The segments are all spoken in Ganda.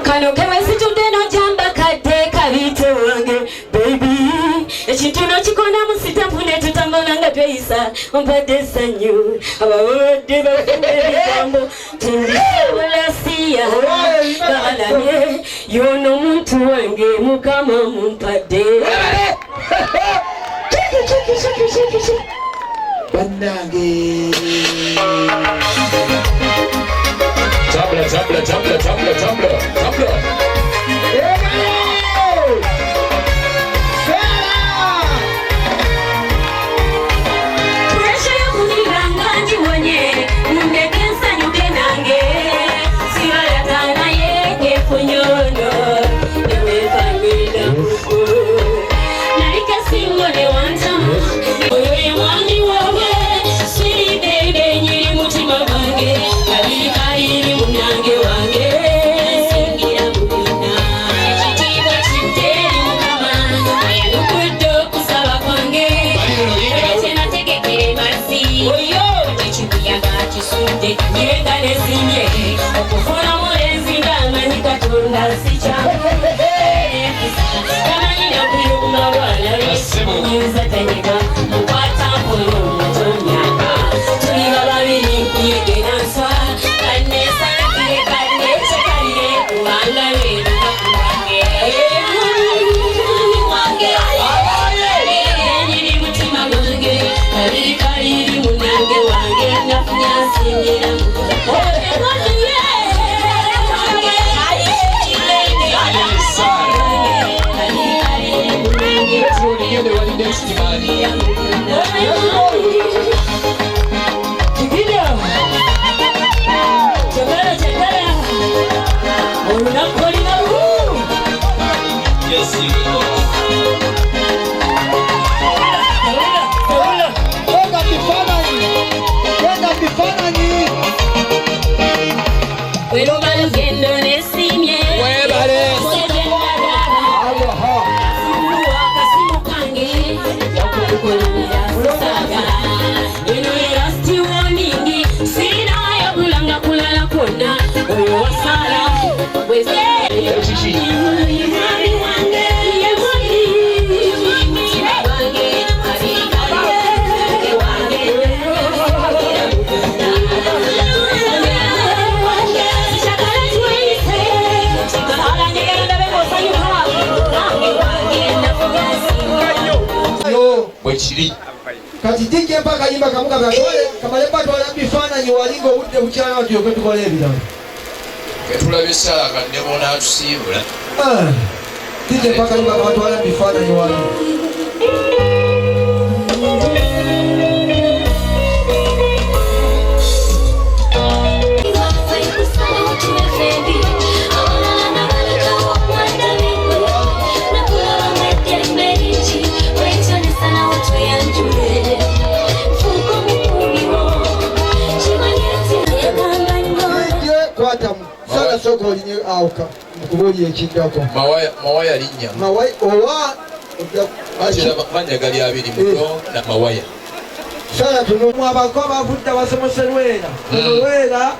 Kano kewesi tudeno jamba kade kabite wange baby ekintu nokikona musita mpune tutambulanga tweisa ompade sanyu abawodde bafuebigambo tindisolasiya galamye yono muntu wange mukama mumpadde bannange Tabla. Kati tiki mpaka yimba kamuka bakole kamale pato alambifananyi walingo udde bukyala watu yoke tukole ebirala ketulabisa kadde bona atusiibula tiki mpaka yimba kamuka alambifananyi walingo soko linye auka mkuboji ekiddako mawaya linnya mawaya owa banja gali abiri muto na mawaya sala tuno abakoba butta basomoserwera wera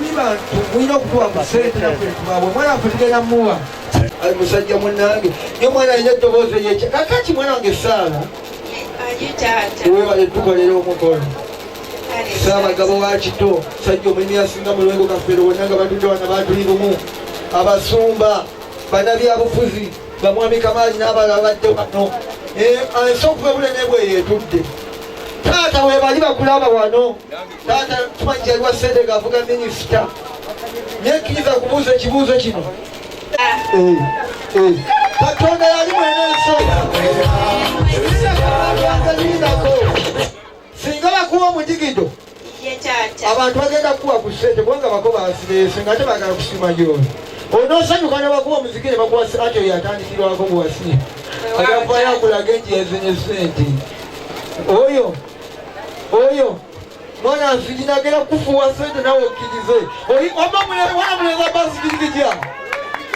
biba tuwino okutuwa musente na kwetubabwe mwana afutigena muwa ali musajja munange ye mwana alina eddoboozi yekye kakati mwana wange sala webale tukolera omukono Sabagabo wakito sajjo mimi asinga mu lwengo kafero wonanga badudde wana batulibumu abasumba banabya bufuzi bamwami Kamali n'abala badde wano ansokwe bule nebwe yetudde tata we bali bakulaba wano tata tumanje alwa Sendega avuga minisita nyekiza kubuza ekibuuzo kino Katonda yali mweneso singa bakuwa omudigido abantu bagenda kuwa ku ssente kubanga bakoba asirese nga tebagala kusima gyoli onosanyuka ne bakuwa omuzikire bakuwa ati oyo atandikirwako buwasi agavayo akulaga nti yazenye ssente oyo mwana nsiginagera kufuwa ssente nawe okkirize oba wana muleza basi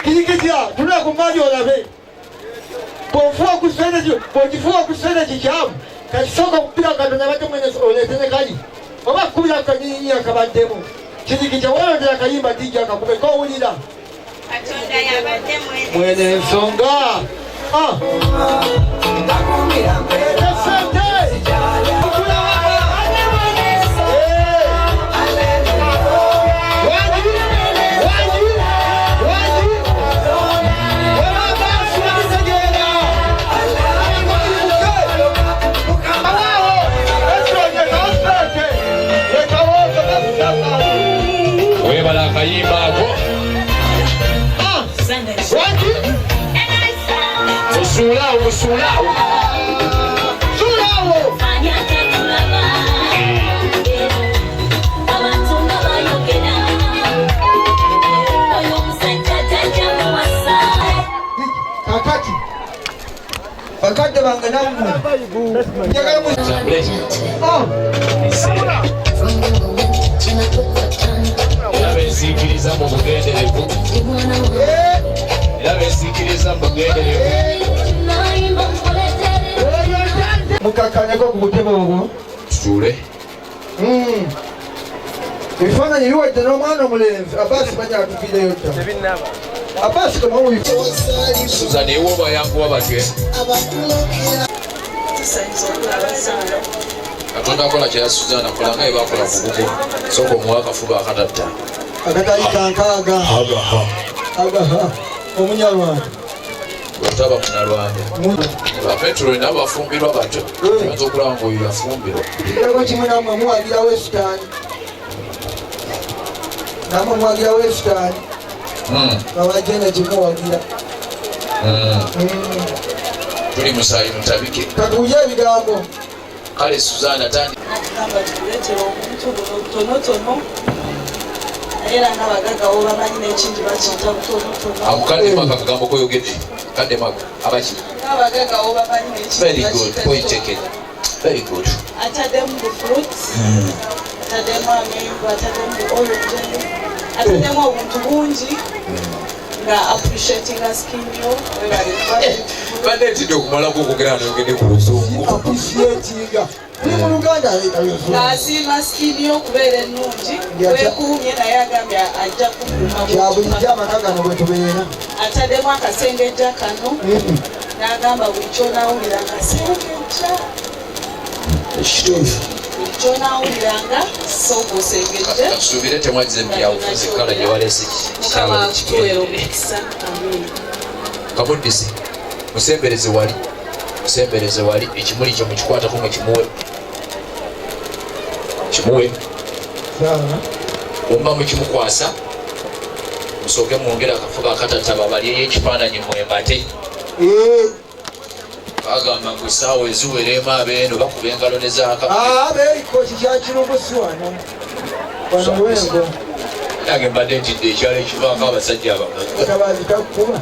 kirikitya tunula ku mali olabe bwogifuwa ku ssente kikyamu kakisooka kupira Katonda bate mwene oletene kali oba kubira akanyinyi akabaddemu kirikija walondera akayimba DJ akakubeko owulira Katonda yabadde mwene ensonga webala akayimba ako musuulawo kakati bakadde bange nammwe njagala era bensikiriza mu bugenderevu mukakaneko ku butebe obwo tutuule ebifaananyi biwadde n'omwana omulenzi Abbas banya atufiireyo dda Abbas Suzana ewo bayanguwa batwe Katonda akola kya Suzana kolanga ebakola ku buko soko omuwa akafuba akatatta akatayita nkaaga agaha omunyalwanda otaba munalwanda bapetro nabafumbirwa batyo baza okulaba ngaoyo yafumbirwa kirako kimwe namwe muwagira wesitaani namwe muwagira wesitaani babagenda kimuwagira tuli musaayi mutabike kakuje ebigambo kale Suzana tandi natugamba tukuleetera omuntu buno butonotono era n'abagagga wo bamanyi n'ekingi bakiyita butonotono akukadde maka kagambo koyogedde kadde maka abaki n'abagagga wo bamanyi very n'ekingi good point taken very good ataddemu bu fruits ataddemu amenvu ataddemu bu orange ataddemu obuntu bungi nga appreciatinga skin yo badde ntidde okumalako okugera noyogedde ku luzungu appreciatinga ni mu Luganda ng'asiima skin yo okubeera ennungi wekuumye naye agambye ajja kyabulijjo amaka gano bwe tubeera ataddemu akasengejja kano n'agamba buli kyonawulira ngasengejja kyonawuliranga sooka osengejje kasuubire temwagize mubyabufuzi kala gyewalese mukama akutuweera omukisa amin kamuddise musembereze wali ekimuli kyo mukikwatako nga kimuwe omba mukimukwasa musooke mwongera akafuba akatataba balyeyo ekifaananyi mwembate bagamba ngu essaawa eziweremu abeeno bakuba engalo ne abeerikoki kyakirubusi wano wano wengo nange mbadde ntidde ekyalo ekivaako abasajja tabazi takukuba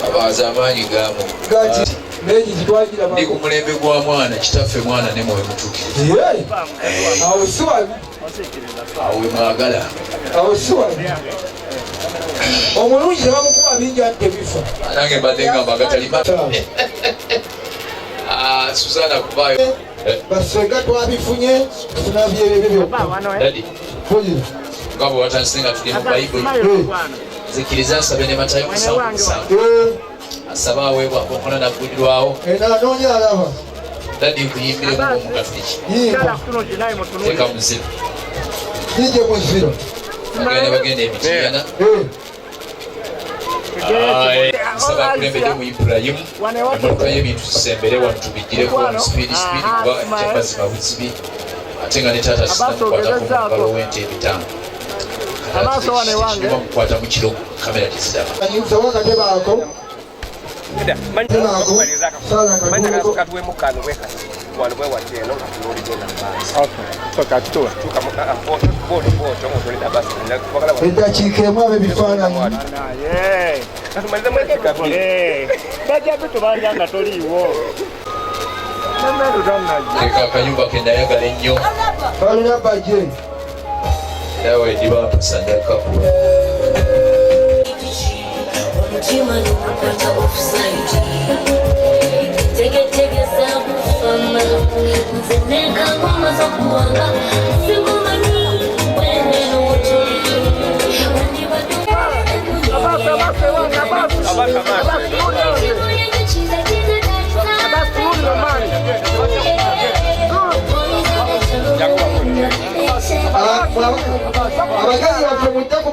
abaaza amaanyi gaamu gati neeki kitwagira ndi ku mulembe gwa mwana kitaffe mwana ne mwe mutuukiriza awo siwabi awo we mwagala awo siwabi omulungi tebamukuba bingi ati tebifa nange mbadde ngamba agatali Suzana kubayo baswega twabifunye tufuna byebyo byokka dadi nga bwe watandise nga tuli mu bayibuli zikiriza asabe ne Matayo 7:7 asaba aweebwako nkona naggulirwawo anoonya alaba dadi nkuyimbire mu Omukatuliki teeka muziro kijje muziro bagenda emitiyana nsaba akulembedde mu Ibulayimu emmotoka y'ebintu tusembere wano tubigireko sipiidi kuba kyemazima buzibi ate nga ne taata sinamukwatako mungalo w'ente ebitano mukwata mu kiro kamera teziraba anyuzawo akatebe ako eddakiika emu abe ebifaananyi eka akanyumba ke ndayagala ennyo balina baje nawe ndibapasandakaku omutima gukwata offside tegetegeza kufama nze neka That's